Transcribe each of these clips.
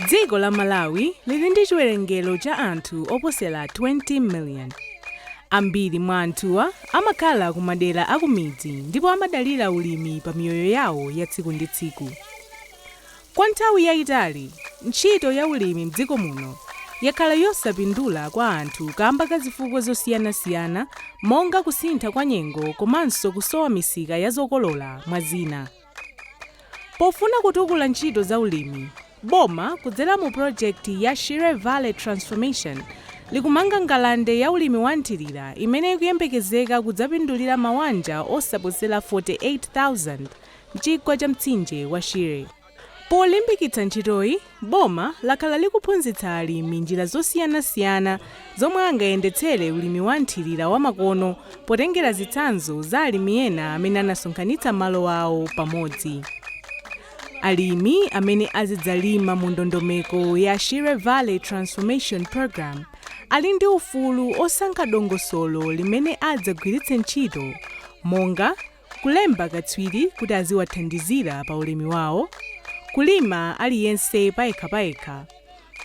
Dziko la Malawi lili ndi chiwerengero cha anthu oposera 20 million. Ambiri mwa anthuwa amakhala ku madera a ku midzi ndipo amadalira ulimi pa miyoyo yawo ya tsiku ndi tsiku. Kwa nthawi yayitali, ntchito ya ulimi m'dziko muno yakhala yosapindula kwa anthu kamba ka zifukwa zosiyanasiyana monga kusintha kwa nyengo komanso kusowa misika ya zokolola mwa zina. Pofuna kutukula ntchito za ulimi, boma kudzera mu projekti ya Shire Valley Transformation likumanga ngalande ya ulimi wa nthirira imene ikuyembekezeka kudzapindulira mawanja osaposera 48,000 m'chigwa cha mtsinje wa Shire. Polimbikitsa ntchitoyi, boma lakhala likuphunzitsa alimi njira zosiyanasiyana zomwe angayendetsere ulimi wa nthirira wa makono potengera zitsanzo za alimi ena amene anasonkhanitsa malo awo pamodzi. Alimi amene azidzalima mu ndondomeko ya Shire Valley Transformation Program ali ndi ufulu osankha dongosolo limene adzagwiritse ntchito monga kulemba katswiri kuti aziwathandizira pa ulimi wawo, kulima aliyense payekha,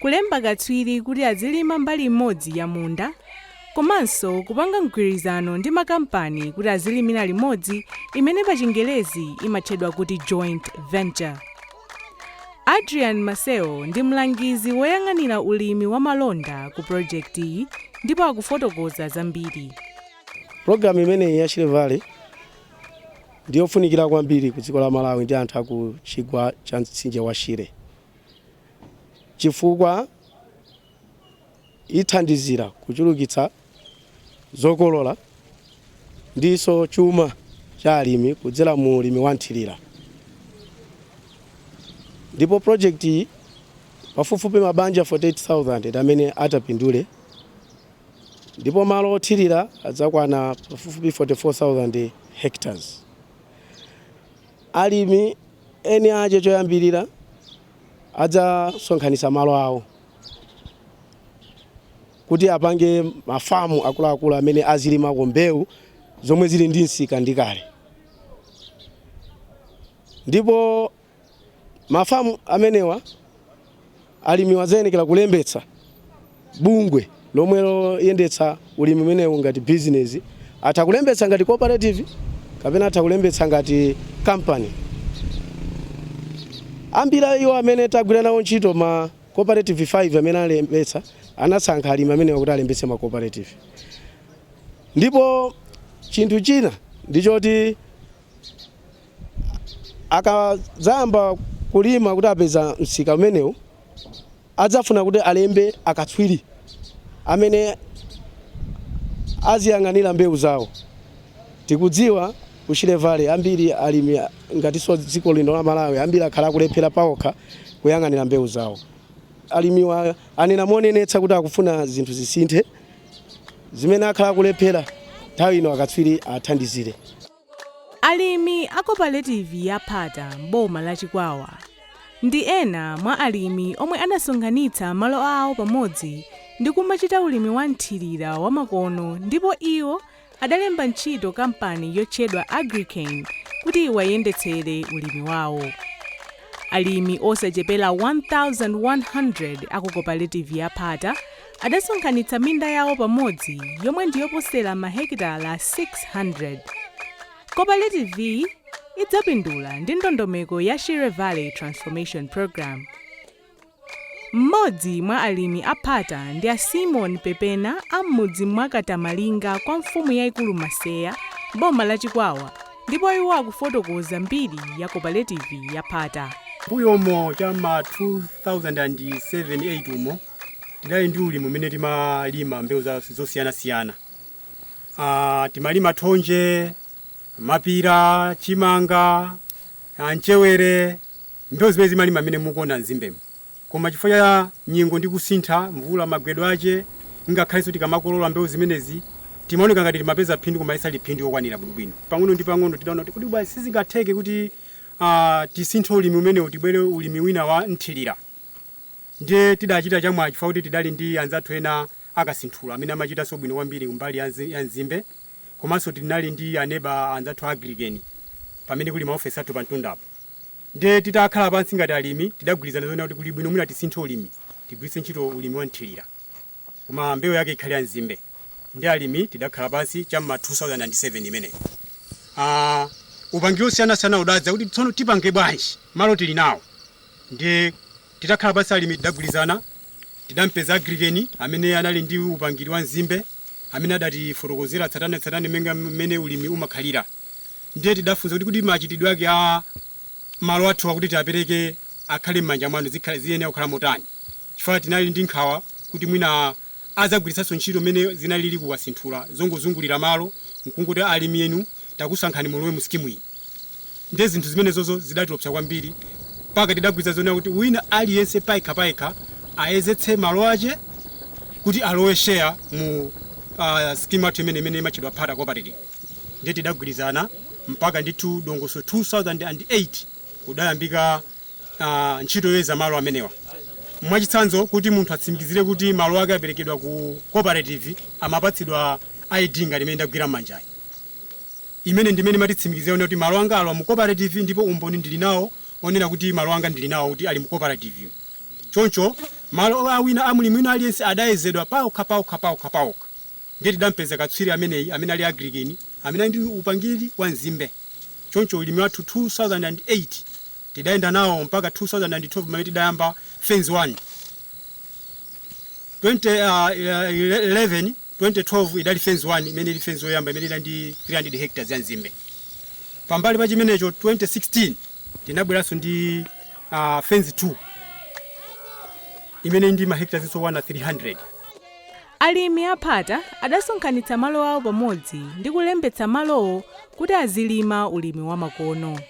kulemba katswiri kuti azilima mbali imodzi ya munda, komanso kupanga mgwirizano ndi makampani kuti azilimira limodzi imene pa Chingelezi imatchedwa kuti joint venture. Adrian Maseo ndi mlangizi woyang'anira ulimi wa Malonda ku projekti iyi ndipo akufotokoza zambiri. Programu imeneyi ya Shire Valley ndiyofunikira kwambiri ku dziko la Malawi ndi anthu aku chigwa cha mtsinje wa Shire, chifukwa ithandizira kuchulukitsa zokolola ndiso chuma cha alimi kudzera mu ulimi wa nthirira. Ndipo project iyi pafupifupi mabanja 48,000 amene atapindule, ndipo malo othirira adzakwana pafupifupi 44,000 hectares. Alimi eni aje choyambirira adzasonkhanitsa malo awo kuti apange mafamu akuluakulu amene azilimako mbewu zomwe zili ndi nsika ndi kale. Ndipo mafamu amenewa alimi wazayenekera kulembetsa bungwe lomwe loyendetsa ulimi umenewu ngati business, atakulembetsa ngati cooperative kapena atakulembetsa ngati company. Ambira iwo amene tagwira nawo ntchito ma cooperative 5 amene alembetsa anasankha alimi amenewa kuti alembetse ma cooperative. Ndipo chinthu china ndichoti akazamba kulima kuti apeza msika umenewu adzafuna kuti alembe akatswiri amene aziyang'anira mbewu zawo. Tikudziwa ku Shire Valley ambiri alimi ngati so dziko lino la Malawi ambiri akhala kulephera pawokha kuyang'anira mbewu zawo. Alimiwa anena monenetsa kuti akufuna zinthu zisinthe zimene akhala kulephera nthawi ino akatswiri athandizire. Alimi a cooperative ya Phata m'boma la Chikwawa ndi ena mwa alimi omwe anasonkhanitsa malo awo pamodzi ndi kumachita ulimi wa nthirira wa makono, ndipo iwo adalemba ntchito kampani yotchedwa Agricane kuti iwayendetsere ulimi wawo. Alimi osachepera 1,100 aku cooperative ya Phata adasonkhanitsa minda yawo pamodzi yomwe ndiyoposera mahekitala 600. Cooperative idzapindula ndi ndondomeko ya Shire Valley Transformation Program. Mmodzi mwa alimi a Phata ndi a Simon Pepena amudzi mwa Katamalinga kwa mfumu yaikulu Maseya boma la Chikwawa, ndipo iwo akufotokoza mbiri ya cooperative ya Phata. Mbuyomo chama 2007-8 umo tidali ndi ulimi umene timalima mbewu zosiyanasiyana. Timalima thonje, mapira, chimanga, nchewere, mbewu zimene zimalima amene mukuona nzimbemo. Koma chifukwa cha nyengo ndi kusintha mvula magwedwe ache ngakhalenso tikamakolola mbewu zimenezi timaoneka ngati timapeza phindu koma isali phindu yokwanira bwinobwino. Pang'ono ndi pang'ono tidaona kuti basi sizingatheke kuti tisinthe ulimi umenewu tibwere ulimi wina wa nthirira. Ndiye tidachita chamwa chifukwa kuti tidali ndi anzathu ena akasinthula amene amachitanso bwino kwambiri kumbali ya nzimbe, komanso tinali ndi aneba anzathu Agricane pamene kuli maofesi athu pa mtundapo. nde titakhala pansi ngati alimi tidagwirizana zona kuti kuli bwino mwina tisinthe ulimi tigwiritse ntchito ulimi wanthirira koma mbewu yake ikhale ya nzimbe. Ndi alimi tidakhala pansi cham'ma 2007 imene upangiro osiyanasiyana udadza kuti tsono tipange bwanji malo tili nawo. Ndi titakhala pansi alimi tidagwirizana tidampeza agrikeni amene anali ndi upangiri wa nzimbe amene adatifotokozera tsatane mmene ulimi umakhalira. Ndiye tidafunza kuti machitidwe ake a malo athu akuti tiapereke akhale m'manja mwanu ziyenera kukhala motani. Chifukwa tinali ndi nkhawa kuti mwina azagwiritsanso ntchito mmene zinalili ku Kasinthula zongozungulira malo nkunguti alimi enu takusankhani mulowe mu skimu iyi. Ndiye zinthu zimenezozo zidatopsa kwambiri mpaka tidagwirizana zona kuti wina aliyense paikha ayezetse malo ache kuti alowe share mu skimu athu imene imachedwa Phata cooperative. Ndiye tidagwirizana mpaka ndithu dongoso 2008 udayambika ntchito yoyeza malo amenewa. Mwachitsanzo kuti munthu atsimikizire kuti malo ake aperekedwa ku cooperative amapatsidwa ID ngati imene ndagwira m'manjayi. Imene ndimene matitsimikizira kuti malo anga alowa mu cooperative ndipo umboni ndili nawo onena kuti malo anga ndili nawo kuti ali mu cooperative. Choncho malo awina amulimi wina aliyense adayezedwa paokha. Ndiye tidampeza katswiri amene ali agrikeni amene ndi upangiri wa nzimbe. Choncho ulimi wathu 2008 tidayenda nawo mpaka 2012 pamene tidayamba phase 1. 2012 idali phase 1 imene ili phase yoyamba imene ili ndi 300 hectares ya nzimbe. Pambali pa chimenecho 2016 tinabweranso ndi phase 2 imene ndi ma hectares so 300. Alimi a Phata adasonkhanitsa malo awo pamodzi ndi kulembetsa malowo kuti azilima ulimi wa makono.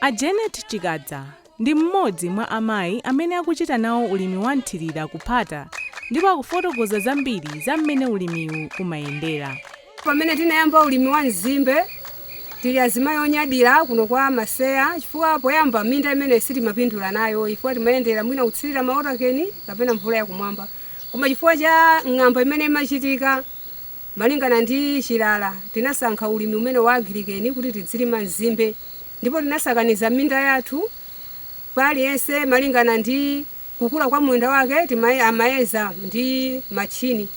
A Janet Chikadza ndi mmodzi mwa amayi amene akuchita nawo ulimi wanthirira ku Phata ndipo akufotokoza zambiri za mmene ulimiwu umayendera. Pamene tinayamba ulimi wa nzimbe tili azimayi onyadira kuno kwa Maseya chifukwa poyamba minda imene sitimapindula nayo chifukwa timayendera mwina kutsirira maotakeni kapena mvula yakumwamba. Koma chifukwa cha ng'ambo imene imachitika malingana ndi chilala tinasankha ulimi umene wa agrikeni kuti tidzilima nzimbe ndipo tinasakaniza minda yathu paliyense malingana ndi kukula kwa munda wake amayeza ndi machini.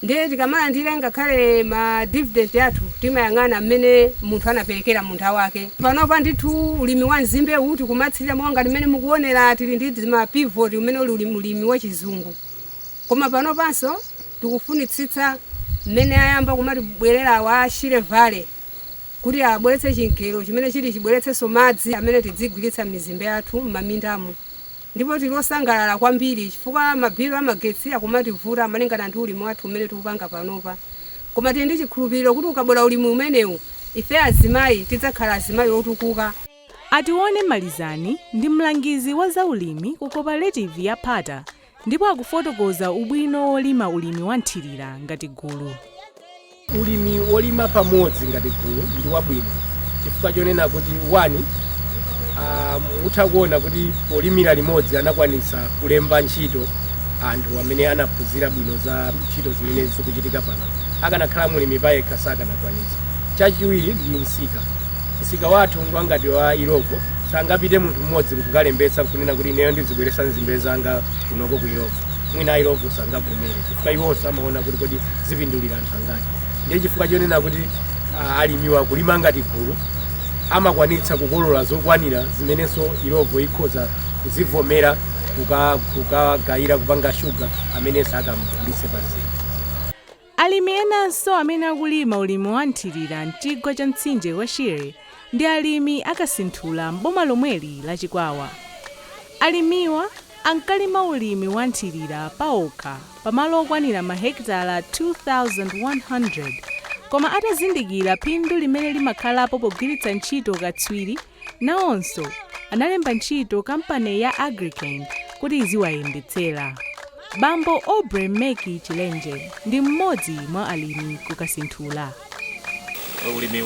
Ndiye tikamala ndile ngakhale ma dividend yathu timayang'ana mmene munthu anaperekera munda wake. Panopa ndithu ulimi wa nzimbe uti kumatsirira monga limene mukuonera tili ndi ma pivot umene uli ulimi wa chizungu. Koma panopanso tikufunitsitsa mmene ayamba kumatibwerera wa Shire Valley kuti abweretse chigero chimene chili chibweretsenso madzi amene tidzigwiritsa mizimbe yathu m'mamindamo. Ndipo tilosangalala kwambiri chifukwa mabhilo amagetsi akumativuta malingana ndi ulimi wathu umene tikupanga panopa. Koma tili ndi chikhulupiriro kuti ukabwera ulimi umenewu ife azimayi tidzakhala azimayi otukuka. Atione Malizani ndi mlangizi wa zaulimi ku cooperative ya Phata ndipo akufotokoza ubwino wolima ulimi wanthirira ngati gulu. Ulimi wolima pamodzi ngati gulu ndi wabwino chifukwa chonena kuti wani muthakuona kuti polimira limodzi anakwanisa kulemba ntchito anthu amene anaphunzira bwino za ntchito zimene zikuchitika pano. Akanakhala mulimi payekha sakanakwanisa. Chachiwiri ndi msika wathu ngati wa Irovo sangapite munthu mmodzi kukalembetsa kunena kuti ineyo ndizibweretsa nzimbe zanga kunoko ku Irovo. Mwina Irovo sangavumere chifukwa iwo samaona kuti kodi zipindulira anthu angati. Ndiye chifukwa chonena kuti alimiwa kulima ngati gulu amakwanitsa kukolola zokwanira zimenenso Irovo ikhoza kuzivomera kukagayira kupanga shuga amene sakamugulitse pansi. Alimi enanso amene akulima ulimi wanthirira mchigwa cha mtsinje wa Shire ndi alimi a Kasinthula m'boma lomweli la Chikwawa. Alimiwa ankalima ulimi wanthirira paokha pamalo okwanira mahekitala 2,100 koma atazindikira phindu limene limakhalapo pogwiritsa ntchito katswiri nawonso analemba ntchito kampani ya Agricane kuti iziwayendetsera. Bambo Obre Meki Chilenje ndi mmodzi mwa alimi ku Kasinthula. Ulimi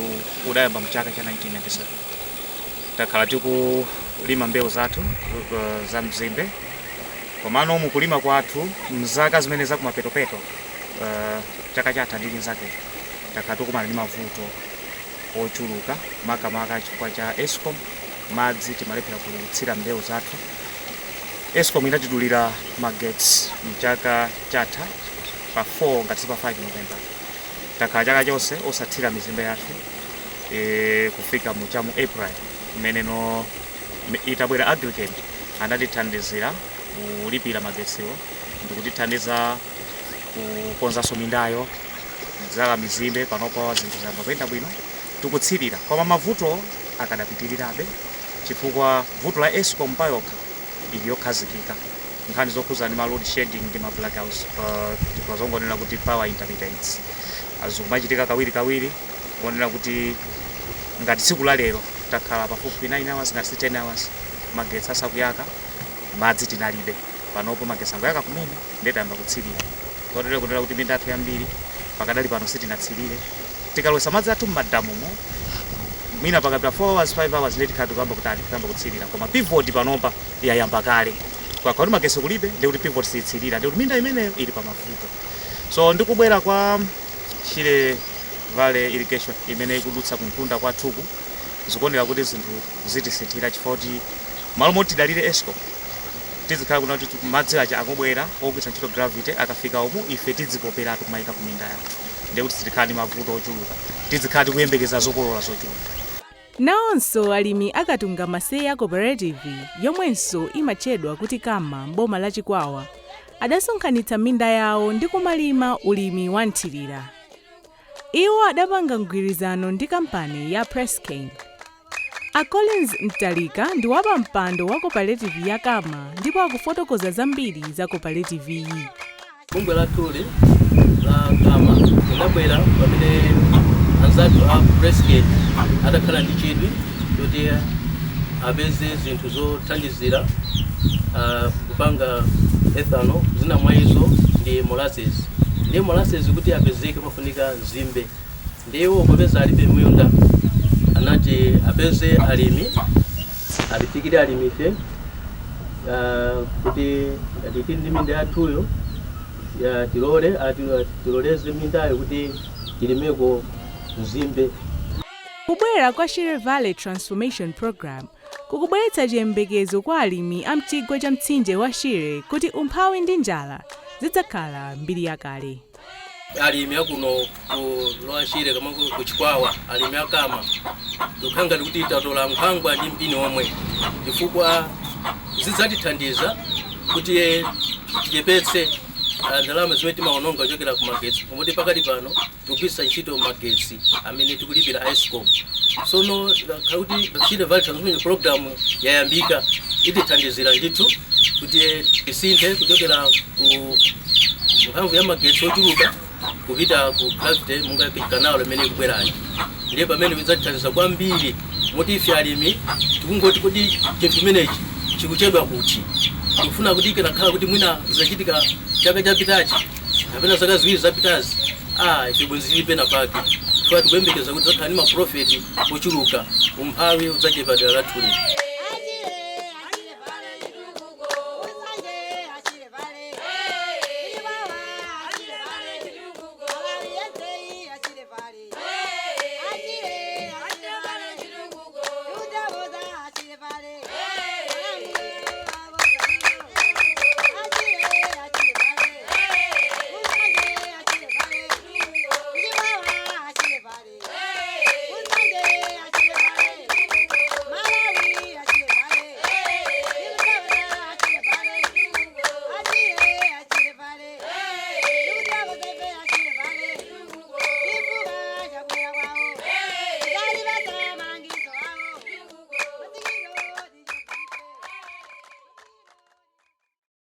udayamba mchaka cha 1997. Takhala tikulima mbewu zathu za mzimbe. Komano mukulima kwathu mzaka zimene zakumapetopeto chaka chatha ndi nzake takhala tikumala ndi mavuto ochuluka makamaka chifukwa cha Escom madzi timalephera kutsira mbewu zathu. Escom inatidulira magetsi mchaka chatha pa 4 ngati pa 5 November. Takhala chaka chonse osathira mizimba yathu kufika mu chamu April meneno itabwera aggregate anatithandizira kulipira magetsiwo ndikutithandiza kukonzanso mindayo kudzala mizimbe panopo zinthu zamba kuyenda bwino tikutsirira koma mavuto akadapitirirabe chifukwa vuto la Escom payokha ili yokhazikika nkhani zokhuza ndi load shedding ndi ma blackouts tikazongonena kuti power intermittence azumachitika kawiri onena kuti ngati tsiku la lero takhala pafupi 9 hours ngati 10 hours magetsi asakuyaka madzi tinalibe panopo magetsi anguyaka kumene ndetayamba kutsirira kotero kunena kuti minda yathu yambiri pakadali pano sitinatsirire tikalowesa madzi athu m'madamumo mwina pakapita 4 hours 5 hours letikhala tikuyamba kutsirira koma pivot panopa yayamba kale kwa magetsi kulibe ndikuti pivot sitsirira ndikuti minda imeneyo ili pa mavuto. So ndikubwera kwa Shire Valley irrigation imene ikudutsa kumtunda kwathuku zikuoneka kuti zinthu zitisithira chifukwa kuti malo moti tidalire Escom tizikhala kuna kuti madzi aja akubwera ogwiritsa ntchito gravity akafika umu ife tidzipoperatu kumayika kuminda yathu ndikuti sitikhala ndi mavuto ochuluka tizikhala tikuyembekeza zokolola zochuluka. Nawonso alimi akatunga maseya cooperative yomwenso imatchedwa kuti kama mboma la Chikwawa adasonkhanitsa minda yawo ndi kumalima ulimi wa nthirira. Iwo adapanga mgwirizano ndi kampani ya Prescan. A Collins Mtalika ndi wapampando wa cooperative ya kama ndipo akufotokoza zambiri za cooperative iyi. Bungwe la tuli la kama linabwera pamene anzathu a Prescan adakhala ndi chidwi kuti apeze zinthu zothandizira kupanga ethanol zina mwa izo ndi molasses. Ndi molasses kuti apezeke pafunika nzimbe. Ndiwo popeza alibe munda anati apeze alimi alifikire alimi ife kuti atiti ndi minda yathuyo ya tiloleze mindayo kuti tilimeko nzimbe. Kubwera kwa Shire Valley Transformation Program kukubweretsa chiyembekezo kwa alimi a mchigwa cha mtsinje wa Shire kuti umphawi ndi njala zidzakhala mbiri yakale. Alimi akuno ku Shire kama ku Chikwawa alimi akama tukhanga kuti tatola nkhangwa ndi mpini omwe chifukwa zidzatithandiza kuti tiyepetse ndalama zimene timaononga kuchokera ku magetsi pomwe pakati pano tikugwiritsa ntchito magetsi amene tikulipira Escom. Sono kuti Shire Valley Transformation Program yayambika itithandizira ndithu kuti tisinthe kuchokera ku mphamvu ya magetsi ochuluka kupita ku gravity munga kanalo limene kubwerani. Ndiye pamene bidzatithandiza kwambiri moti ife alimi tikungoti kuti chinthu chimenechi chikuchedwa kuti tikufuna kuti kenakhala kuti mwina zachitika chaka chapitachi kapena zaka ziwiri zapitazi ife bwezilipe na pake kwa tikuyembekeza kuti zakhala ndi maprofiti ochuluka umphawi udzachepa dera la tuli.